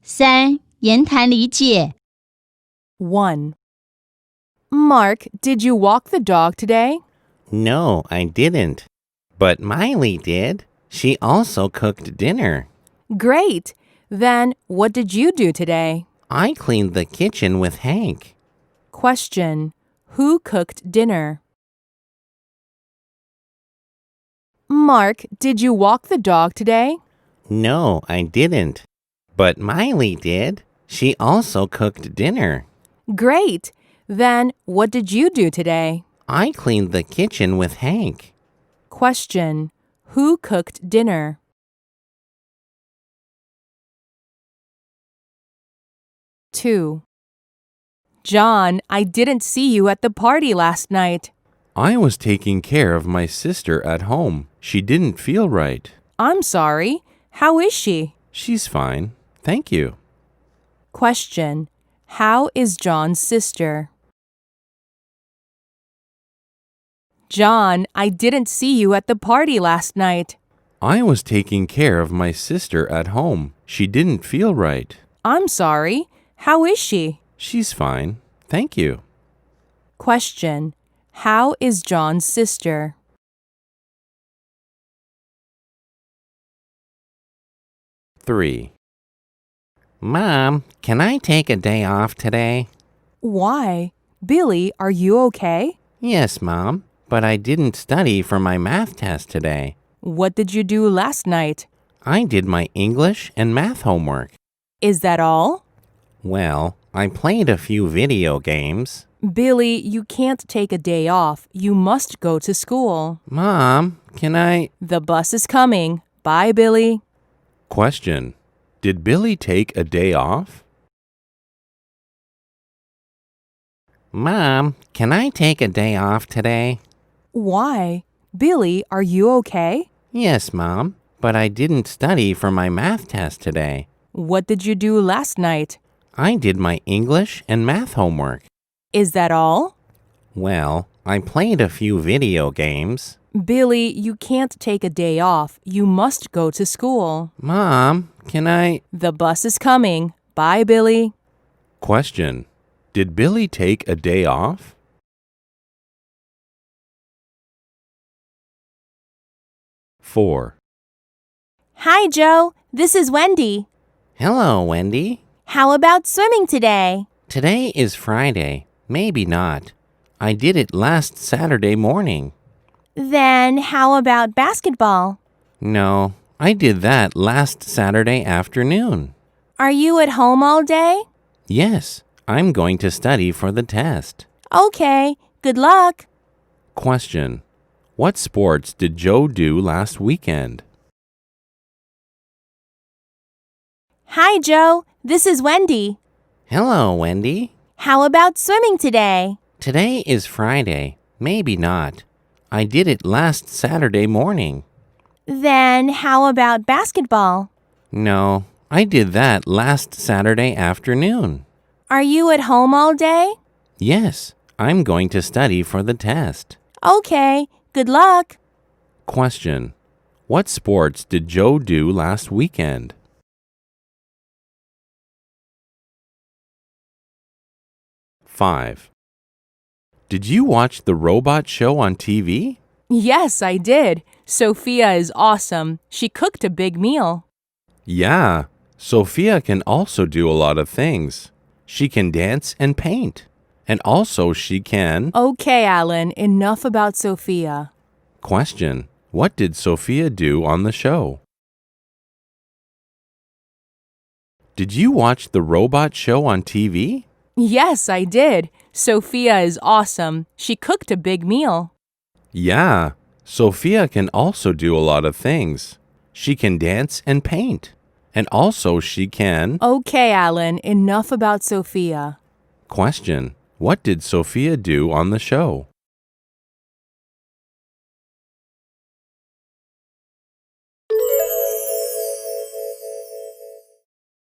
3. 言谈理解 1. Mark, did you walk the dog today? No, I didn't. But Miley did. She also cooked dinner. Great! Then, what did you do today? I cleaned the kitchen with Hank. Question. Who cooked dinner? Mark, did you walk the dog today? No, I didn't. But Miley did. She also cooked dinner. Great! Then, what did you do today? I cleaned the kitchen with Hank. Question. Who cooked dinner? Two. John, I didn't see you at the party last night. I was taking care of my sister at home. She didn't feel right. I'm sorry. How is she? She's fine. Thank you. Question. How is John's sister? John, I didn't see you at the party last night. I was taking care of my sister at home. She didn't feel right. I'm sorry. How is she? She's fine. Thank you. Question. How is John's sister? Three. Mom, can I take a day off today? Why? Billy, are you okay? Yes, Mom, but I didn't study for my math test today. What did you do last night? I did my English and math homework. Is that all? Well, I played a few video games. Billy, you can't take a day off. You must go to school. Mom, can I... The bus is coming. Bye, Billy. Question. Did Billy take a day off? Mom, can I take a day off today? Why? Billy, are you okay? Yes, Mom, but I didn't study for my math test today. What did you do last night? I did my English and math homework. Is that all? Well, I played a few video games. Billy, you can't take a day off. You must go to school. Mom, can I... The bus is coming. Bye, Billy. Question. Did Billy take a day off? Four. Hi, Joe. This is Wendy. Hello, Wendy. How about swimming today? Today is Friday. Maybe not. I did it last Saturday morning. Then how about basketball? No, I did that last Saturday afternoon. Are you at home all day? Yes, I'm going to study for the test. Okay, good luck. Question. What sports did Joe do last weekend? Hi, Joe. This is Wendy. Hello, Wendy. How about swimming today? Today is Friday. Maybe not. I did it last Saturday morning. Then how about basketball? No, I did that last Saturday afternoon. Are you at home all day? Yes, I'm going to study for the test. Okay, good luck. Question. What sports did Joe do last weekend? Five. Did you watch the robot show on TV? Yes, I did. Sophia is awesome. She cooked a big meal. Yeah, Sophia can also do a lot of things. She can dance and paint. And also she can... Okay, Alan, enough about Sophia. Question. What did Sophia do on the show? Did you watch the robot show on TV? Yes, I did. Sophia is awesome. She cooked a big meal. Yeah, Sophia can also do a lot of things. She can dance and paint. And also she can... Okay, Alan, enough about Sophia. Question. What did Sophia do on the show?